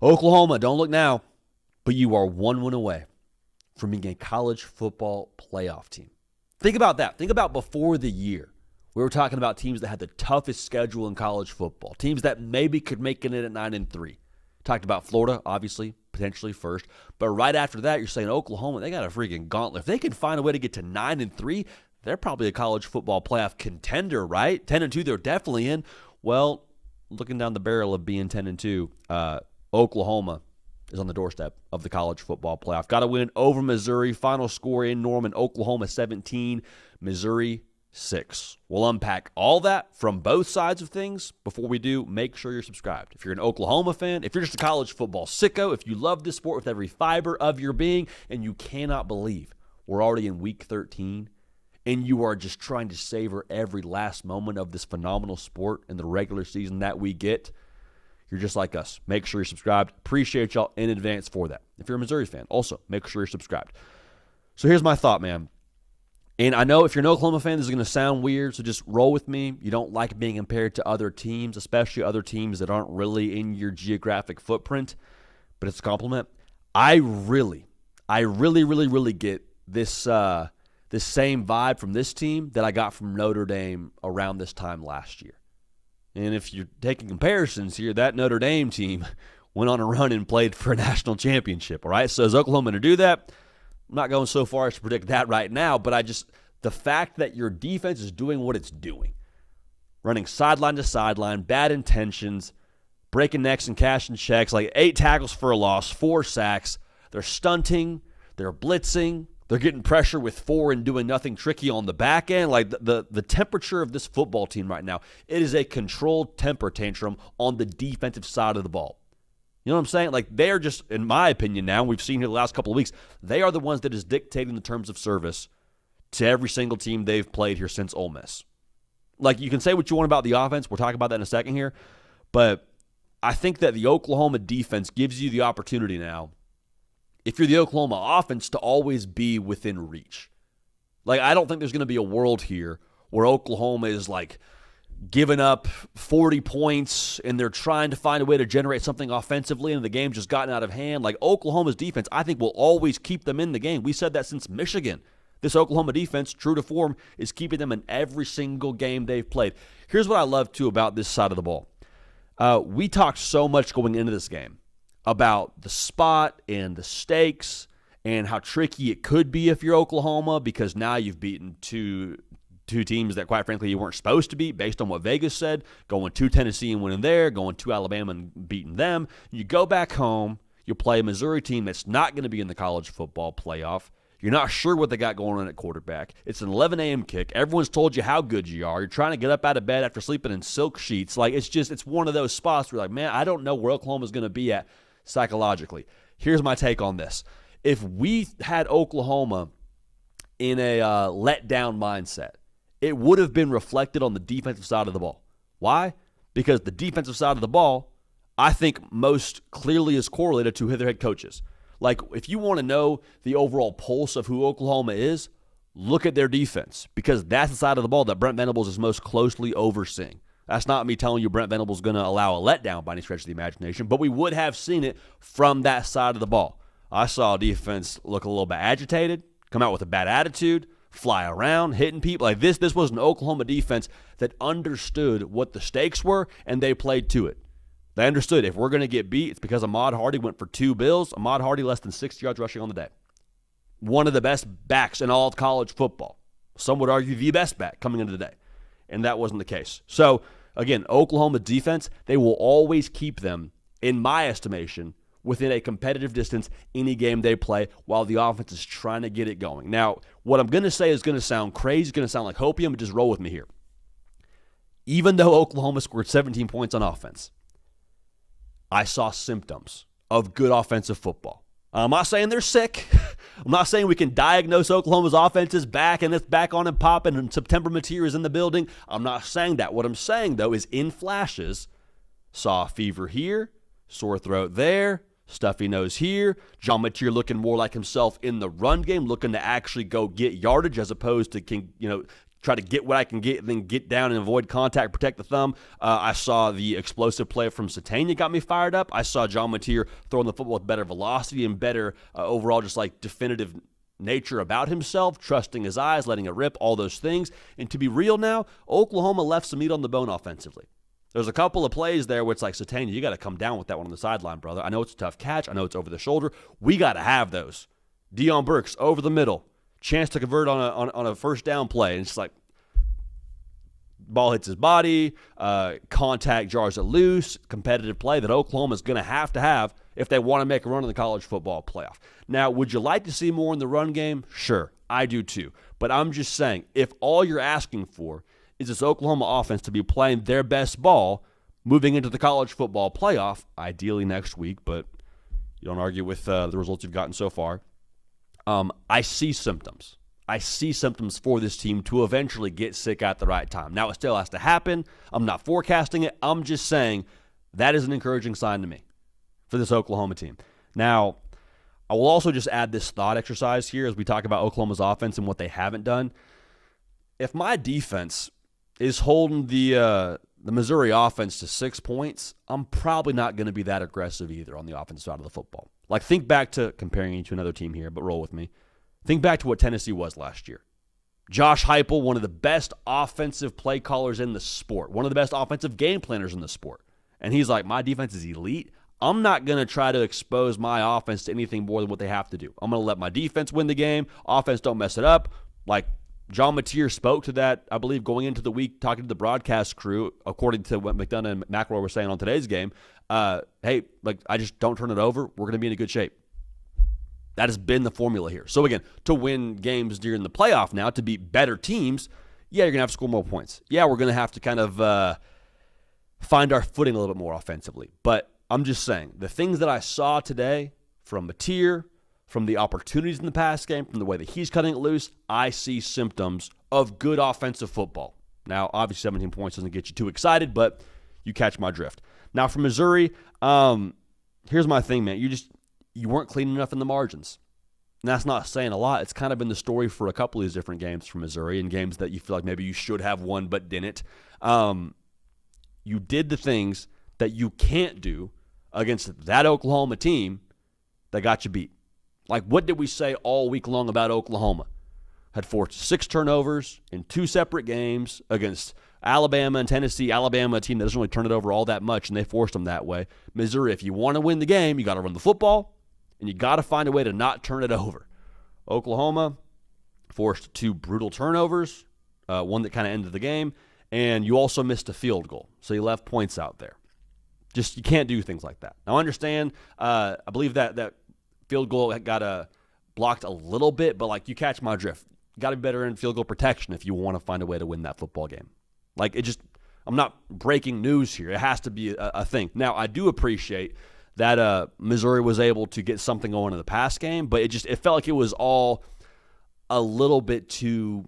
Oklahoma, don't look now, but you are 1 win away from being a college football playoff team. Think about that. Think about before the year. We were talking about teams that had the toughest schedule in college football, teams that maybe could make it in at 9-3. Talked about Florida, obviously, potentially first. But right after that, you're saying Oklahoma, they got a freaking gauntlet. If they can find a way to get to 9-3, they're probably a college football playoff contender, right? 10-2, they're definitely in. Well, looking down the barrel of being 10-2, Oklahoma is on the doorstep of the college football playoff. Got to win over Missouri. Final score in Norman, Oklahoma 17, Missouri 6. We'll unpack all that from both sides of things. Before we do, make sure you're subscribed. If you're an Oklahoma fan, if you're just a college football sicko, if you love this sport with every fiber of your being, and you cannot believe we're already in week 13, and you are just trying to savor every last moment of this phenomenal sport in the regular season that we get, you're just like us. Make sure you're subscribed. Appreciate y'all in advance for that. If you're a Missouri fan, also make sure you're subscribed. So here's my thought, man. And I know if you're an Oklahoma fan, this is going to sound weird, so just roll with me. You don't like being compared to other teams, especially other teams that aren't really in your geographic footprint, but it's a compliment. I really get this same vibe from this team that I got from Notre Dame around this time last year. And if you're taking comparisons here, that Notre Dame team went on a run and played for a national championship, all right? So is Oklahoma going to do that? I'm not going so far as to predict that right now, but the fact that your defense is doing what it's doing, running sideline to sideline, bad intentions, breaking necks and cashing checks, like 8 tackles for a loss, 4 sacks. They're stunting. They're blitzing. They're getting pressure with 4 and doing nothing tricky on the back end. Like the temperature of this football team right now, it is a controlled temper tantrum on the defensive side of the ball. You know what I'm saying? Like they are just, in my opinion now, we've seen here the last couple of weeks, they are the ones that is dictating the terms of service to every single team they've played here since Ole Miss. Like you can say what you want about the offense. We'll talk about that in a second here. But I think that the Oklahoma defense gives you the opportunity now, if you're the Oklahoma offense, to always be within reach. Like, I don't think there's going to be a world here where Oklahoma is, like, giving up 40 points and they're trying to find a way to generate something offensively and the game's just gotten out of hand. Like, Oklahoma's defense, I think, will always keep them in the game. We said that since Michigan. This Oklahoma defense, true to form, is keeping them in every single game they've played. Here's what I love, too, about this side of the ball. We talked so much going into this game about the spot and the stakes and how tricky it could be if you're Oklahoma, because now you've beaten two teams that, quite frankly, you weren't supposed to beat based on what Vegas said, going to Tennessee and winning there, going to Alabama and beating them. You go back home, you play a Missouri team that's not going to be in the college football playoff. You're not sure what they got going on at quarterback. It's an 11 a.m. kick. Everyone's told you how good you are. You're trying to get up out of bed after sleeping in silk sheets. Like, it's one of those spots where you're like, man, I don't know where Oklahoma's going to be at psychologically. Here's my take on this. If we had Oklahoma in a letdown mindset, it would have been reflected on the defensive side of the ball. Why? Because the defensive side of the ball, I think, most clearly is correlated to their head coaches. Like, if you want to know the overall pulse of who Oklahoma is, look at their defense, because that's the side of the ball that Brent Venables is most closely overseeing. That's not me telling you Brent Venables is going to allow a letdown by any stretch of the imagination, but we would have seen it from that side of the ball. I saw defense look a little bit agitated, come out with a bad attitude, fly around, hitting people. Like this was an Oklahoma defense that understood what the stakes were, and they played to it. They understood if we're going to get beat, it's because Ahmad Hardy went for 2 bills. Ahmad Hardy less than 60 yards rushing on the day. One of the best backs in all of college football. Some would argue the best back coming into the day. And that wasn't the case. So, again, Oklahoma defense, they will always keep them, in my estimation, within a competitive distance any game they play while the offense is trying to get it going. Now, what I'm going to say is going to sound crazy, it's going to sound like hopium, but just roll with me here. Even though Oklahoma scored 17 points on offense, I saw symptoms of good offensive football. I'm not saying they're sick. I'm not saying we can diagnose Oklahoma's offense is back and it's back on and popping and September material is in the building. I'm not saying that. What I'm saying, though, is in flashes, saw a fever here, sore throat there, stuffy nose here, John Mateer looking more like himself in the run game, looking to actually go get yardage as opposed to try to get what I can get, and then get down and avoid contact, protect the thumb. I saw the explosive play from Satania got me fired up. I saw John Mateer throwing the football with better velocity and better overall just like definitive nature about himself, trusting his eyes, letting it rip, all those things. And to be real now, Oklahoma left some meat on the bone offensively. There's a couple of plays there where it's like, Satania, you got to come down with that one on the sideline, brother. I know it's a tough catch. I know it's over the shoulder. We got to have those. Deion Burks over the middle. Chance to convert on a first down play. And it's like, ball hits his body, contact jars it loose, competitive play that Oklahoma's going to have if they want to make a run in the college football playoff. Now, would you like to see more in the run game? Sure, I do too. But I'm just saying, if all you're asking for is this Oklahoma offense to be playing their best ball moving into the college football playoff, ideally next week, but you don't argue with the results you've gotten so far, I see symptoms. I see symptoms for this team to eventually get sick at the right time. Now, it still has to happen. I'm not forecasting it. I'm just saying that is an encouraging sign to me for this Oklahoma team. Now, I will also just add this thought exercise here as we talk about Oklahoma's offense and what they haven't done. If my defense is holding the Missouri offense to 6 points, I'm probably not going to be that aggressive either on the offensive side of the football. Like, think back to, comparing you to another team here, but roll with me. Think back to what Tennessee was last year. Josh Heupel, one of the best offensive play callers in the sport, one of the best offensive game planners in the sport. And he's like, my defense is elite. I'm not going to try to expose my offense to anything more than what they have to do. I'm going to let my defense win the game. Offense, don't mess it up. Like, John Mateer spoke to that, I believe, going into the week, talking to the broadcast crew, according to what McDonough and McElroy were saying on today's game. Hey, like, I just don't turn it over. We're going to be in a good shape. That has been the formula here. So, again, to win games during the playoff now, to beat better teams, yeah, you're going to have to score more points. Yeah, we're going to have to kind of find our footing a little bit more offensively. But I'm just saying, the things that I saw today from Mateer, from the opportunities in the pass game, from the way that he's cutting it loose, I see symptoms of good offensive football. Now, obviously, 17 points doesn't get you too excited, but you catch my drift. Now, for Missouri, here's my thing, man. You weren't clean enough in the margins. And that's not saying a lot. It's kind of been the story for a couple of these different games for Missouri, and games that you feel like maybe you should have won but didn't. You did the things that you can't do against that Oklahoma team that got you beat. Like, what did we say all week long about Oklahoma? Had forced 6 turnovers in 2 separate games against Alabama and Tennessee. Alabama, a team that doesn't really turn it over all that much, and they forced them that way. Missouri, if you want to win the game, you got to run the football, and you got to find a way to not turn it over. Oklahoma forced 2 brutal turnovers, one that kind of ended the game, and you also missed a field goal, so you left points out there. Just, you can't do things like that. Now, I understand, I believe that field goal got blocked a little bit, but, like, you catch my drift. You got to be better in field goal protection if you want to find a way to win that football game. Like, I'm not breaking news here. It has to be a thing. Now, I do appreciate that Missouri was able to get something going in the pass game, but it felt like it was all a little bit too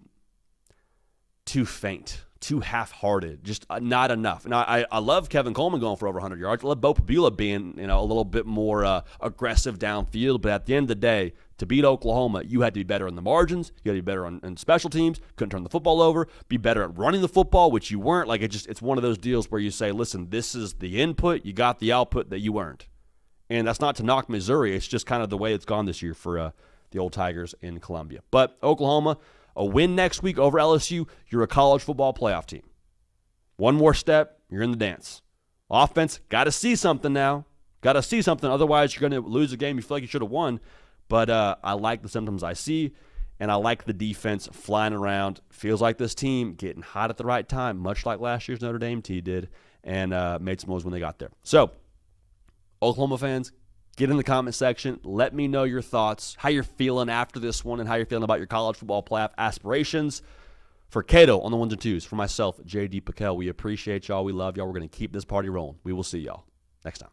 faint, too half-hearted, just not enough. And I love Kevin Coleman going for over 100 yards. I love Bo Pabula being a little bit more aggressive downfield. But at the end of the day, to beat Oklahoma, you had to be better in the margins. You had to be better on special teams. Couldn't turn the football over. Be better at running the football, which you weren't. Like, it's one of those deals where you say, listen, this is the input. You got the output that you earned. And that's not to knock Missouri. It's just kind of the way it's gone this year for the old Tigers in Columbia. But Oklahoma, a win next week over LSU, you're a college football playoff team. One more step, you're in the dance. Offense, got to see something now. Got to see something. Otherwise, you're going to lose a game you feel like you should have won. But I like the symptoms I see, and I like the defense flying around. Feels like this team getting hot at the right time, much like last year's Notre Dame team did, and made some moves when they got there. So, Oklahoma fans, get in the comment section. Let me know your thoughts, how you're feeling after this one, and how you're feeling about your college football playoff aspirations. For Cato on the 1s and 2s, for myself, JD PicKell, we appreciate y'all. We love y'all. We're going to keep this party rolling. We will see y'all next time.